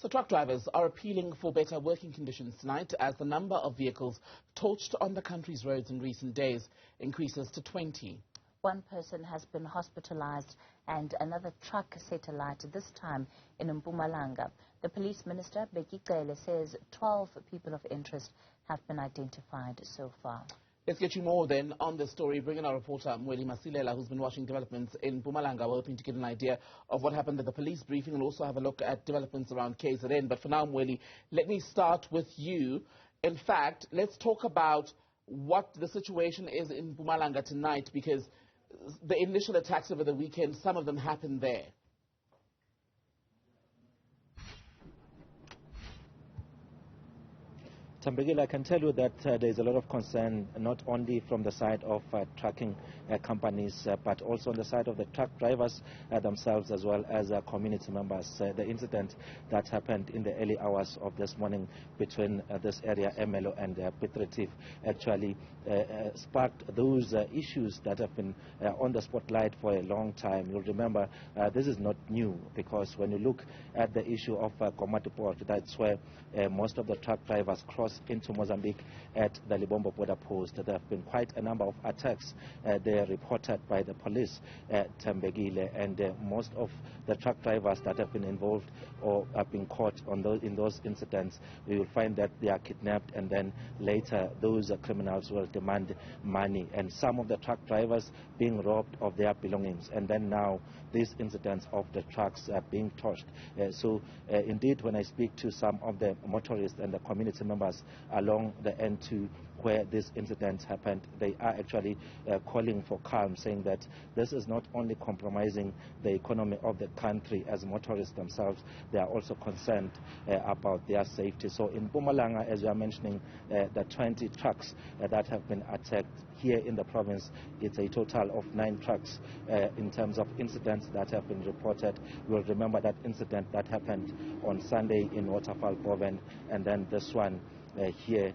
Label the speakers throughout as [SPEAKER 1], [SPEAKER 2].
[SPEAKER 1] So truck drivers are appealing for better working conditions tonight as the number of vehicles torched on the country's roads in recent days increases to 20.
[SPEAKER 2] One person has been hospitalized and another truck set alight, this time in Mpumalanga. The police minister, Zikhona Tshona, says 12 people of interest have been identified so far.
[SPEAKER 1] Let's get you more then on this story. Bring in our reporter, Mweli Masilela, who's been watching developments in Mpumalanga. We're hoping to get an idea of what happened at the police briefing and also have a look at developments around KZN. But for now, Mweli, let me start with you. In fact, let's talk about what the situation is in Mpumalanga tonight, because the initial attacks over the weekend, some of them happened there.
[SPEAKER 3] Tambegile, I can tell you that there is a lot of concern, not only from the side of trucking companies, but also on the side of the truck drivers themselves, as well as community members. The incident that happened in the early hours of this morning between this area, Emelo and Piet Retief, actually sparked those issues that have been on the spotlight for a long time. You'll remember this is not new, because when you look at the issue of Komati Port, that's where most of the truck drivers cross into Mozambique at the Libombo border post. There have been quite a number of attacks there reported by the police at Tambegile, and most of the truck drivers that have been involved or have been caught on in those incidents, we will find that they are kidnapped, and then later those criminals will demand money, and some of the truck drivers being robbed of their belongings, and then now these incidents of the trucks being torched. So indeed, when I speak to some of the motorists and the community members along the N2 where these incidents happened, they are actually calling for calm, saying that this is not only compromising the economy of the country. As motorists themselves, they are also concerned about their safety. So in Mpumalanga, as we are mentioning, the 20 trucks that have been attacked here in the province, it's a total of 9 trucks in terms of incidents that have been reported. We'll remember that incident that happened on Sunday in Waterfall Province, and then this one here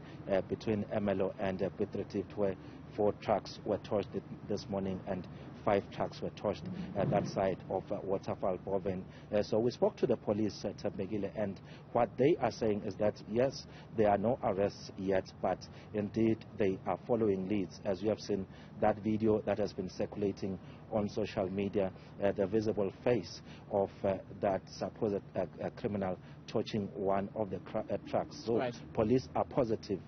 [SPEAKER 3] between Emelo and Piet Retief, where 4 trucks were torched this morning and 5 trucks were torched at that side of Waterfall Province. So we spoke to the police at Tambegile, and what they are saying is that yes, there are no arrests yet, but indeed they are following leads. As you have seen that video that has been circulating on social media, the visible face of that supposed criminal torching one of the trucks. So right. Police are positive,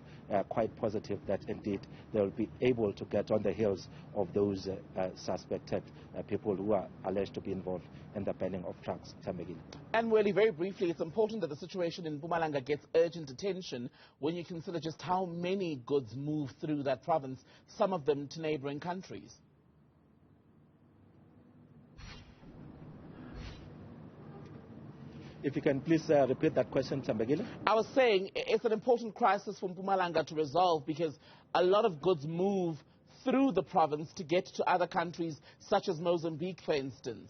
[SPEAKER 3] quite positive, that indeed they will be able to get on the heels of those suspected people who are alleged to be involved in the burning of trucks.
[SPEAKER 1] And really, very briefly, it's important that the situation in Mpumalanga gets urgent attention when you consider just how many goods move through that province, some of them to neighboring countries.
[SPEAKER 3] If you can please repeat that question, Tambegile.
[SPEAKER 1] I was saying it's an important crisis for Mpumalanga to resolve, because a lot of goods move through the province to get to other countries, such as Mozambique, for instance.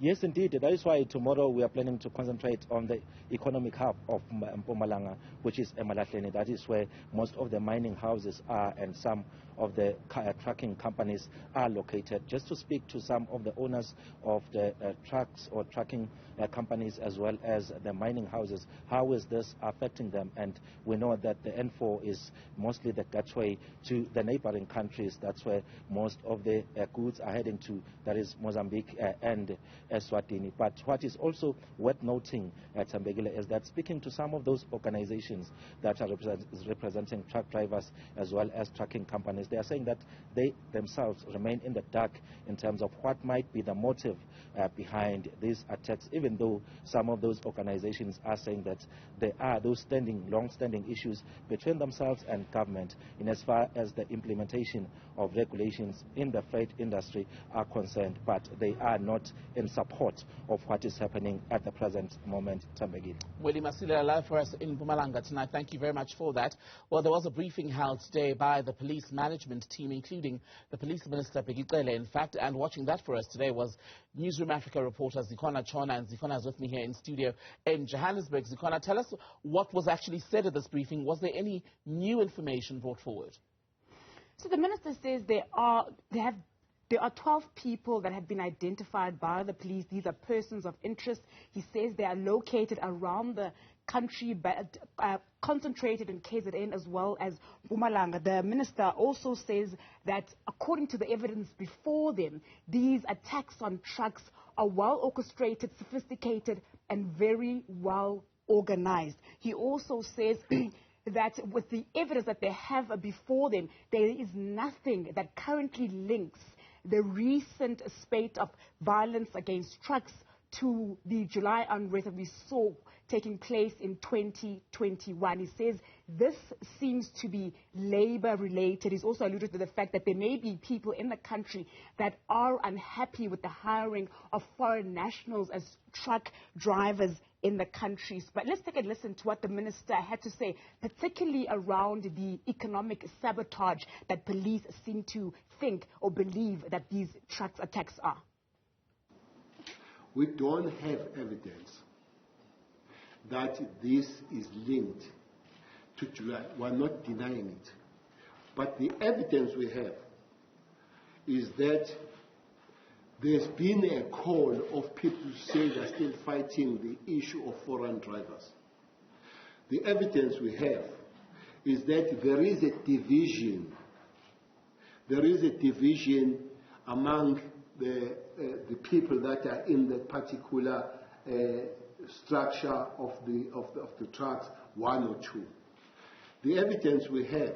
[SPEAKER 3] Yes, indeed. That is why tomorrow we are planning to concentrate on the economic hub of Mpumalanga, which is Emalahleni. That is where most of the mining houses are, and some of the trucking companies are located. Just to speak to some of the owners of the trucks or trucking companies, as well as the mining houses, how is this affecting them? And we know that the N4 is mostly the gateway to the neighboring countries. That's where most of the goods are heading to, that is Mozambique and Eswatini. But what is also worth noting at Tambegile is that speaking to some of those organizations that are representing truck drivers as well as trucking companies, they are saying that they themselves remain in the dark in terms of what might be the motive behind these attacks, even though some of those organizations are saying that there are those long-standing issues between themselves and government in as far as the implementation of regulations in the freight industry are concerned, but they are not in support of what is happening at the present moment. Tambegile.
[SPEAKER 1] Mweli Masilela, live for us in Mpumalanga tonight. Thank you very much for that. Well, there was a briefing held today by the police management team, including the police minister, Zikhona, in fact, and watching that for us today was Newzroom Afrika reporter Zikhona Tshona, and Zikhona is with me here in studio in Johannesburg. Zikhona, tell us what was actually said at this briefing. Was there any new information brought forward?
[SPEAKER 4] So the minister says they have There are 12 people that have been identified by the police. These are persons of interest. He says they are located around the country, but concentrated in KZN as well as Mpumalanga. The minister also says that according to the evidence before them, these attacks on trucks are well orchestrated, sophisticated, and very well organized. He also says that with the evidence that they have before them, there is nothing that currently links the recent spate of violence against trucks to the July unrest that we saw taking place in 2021. He says this seems to be labor-related. He's also alluded to the fact that there may be people in the country that are unhappy with the hiring of foreign nationals as truck drivers in the country. But let's take a listen to what the minister had to say, particularly around the economic sabotage that police seem to think or believe that these truck attacks are.
[SPEAKER 5] We don't have evidence that this is linked to July. We're not denying it. But the evidence we have is that there's been a call of people to say they're still fighting the issue of foreign drivers. The evidence we have is that there is a division. There is a division among the people that are in the particular structure of the trucks, one or two. The evidence we have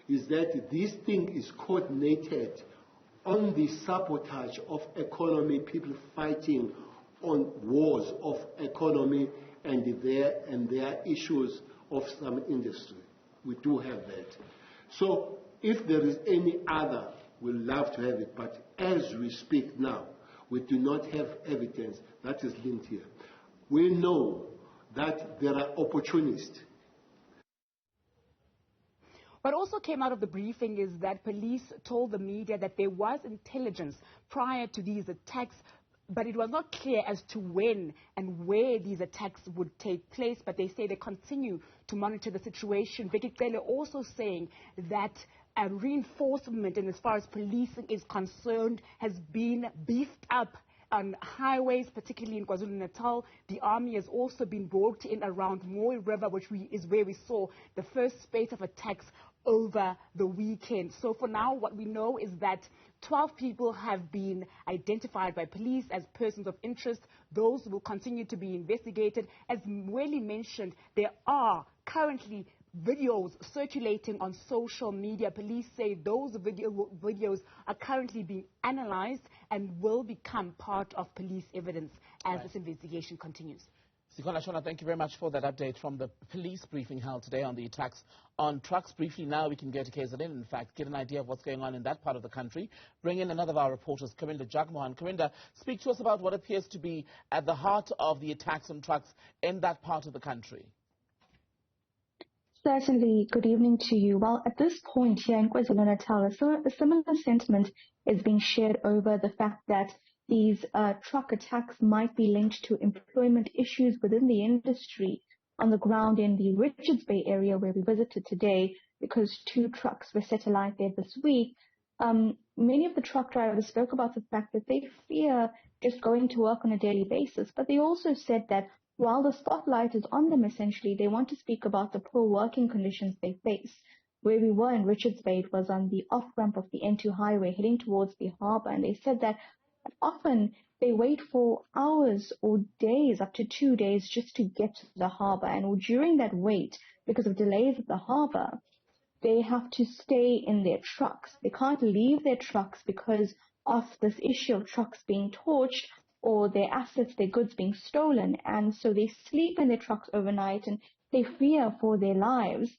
[SPEAKER 5] is that this thing is coordinated on the sabotage of economy, people fighting on wars of economy and their issues of some industry. We do have that. So if there is any other, we'd love to have it. But as we speak now, we do not have evidence that is linked here. We know that there are opportunists.
[SPEAKER 4] What also came out of the briefing is that police told the media that there was intelligence prior to these attacks, but it was not clear as to when and where these attacks would take place, but they say they continue to monitor the situation. Vicky Cele also saying that reinforcement, and as far as policing is concerned, has been beefed up on highways, particularly in KwaZulu-Natal. The army has also been brought in around Mweli River, which is where we saw the first spate of attacks over the weekend. So for now, what we know is that 12 people have been identified by police as persons of interest. Those will continue to be investigated. As Mweli mentioned, there are currently videos circulating on social media. Police say those videos are currently being analyzed and will become part of police evidence as this investigation continues.
[SPEAKER 1] Zikhona Tshona, thank you very much for that update from the police briefing held today on the attacks on trucks. Briefly now, we can go to KZN, in fact, get an idea of what's going on in that part of the country. Bring in another of our reporters, Karinda Jagmohan. Karinda, speak to us about what appears to be at the heart of the attacks on trucks in that part of the country.
[SPEAKER 6] Certainly. Good evening to you. Well, at this point here in KwaZulu-Natal, a similar sentiment is being shared over the fact that these truck attacks might be linked to employment issues within the industry. On the ground in the Richards Bay area where we visited today, because 2 trucks were set alight there this week, many of the truck drivers spoke about the fact that they fear just going to work on a daily basis, but they also said that while the spotlight is on them, essentially, they want to speak about the poor working conditions they face. Where we were in Richards Bay, it was on the off-ramp of the N2 highway heading towards the harbour, and they said that often they wait for hours or days, up to 2 days, just to get to the harbour. And during that wait, because of delays at the harbour, they have to stay in their trucks. They can't leave their trucks because of this issue of trucks being torched or their assets, their goods being stolen. And so they sleep in their trucks overnight and they fear for their lives.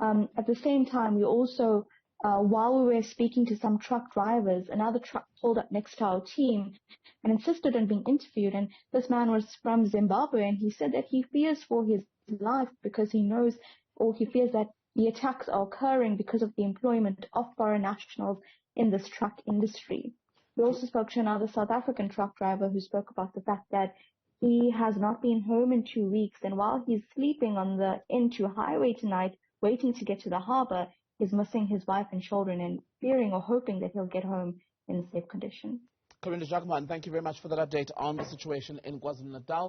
[SPEAKER 6] At the same time, we also, while we were speaking to some truck drivers, another truck pulled up next to our team and insisted on being interviewed. And this man was from Zimbabwe, and he said that he fears for his life because he knows, or he fears that the attacks are occurring because of the employment of foreign nationals in this truck industry. We also spoke to another South African truck driver who spoke about the fact that he has not been home in 2 weeks, and while he's sleeping on the N2 highway tonight, waiting to get to the harbour, he's missing his wife and children and fearing or hoping that he'll get home in safe condition.
[SPEAKER 1] Karinda Jagmohan, thank you very much for that update on the situation in KwaZulu-Natal.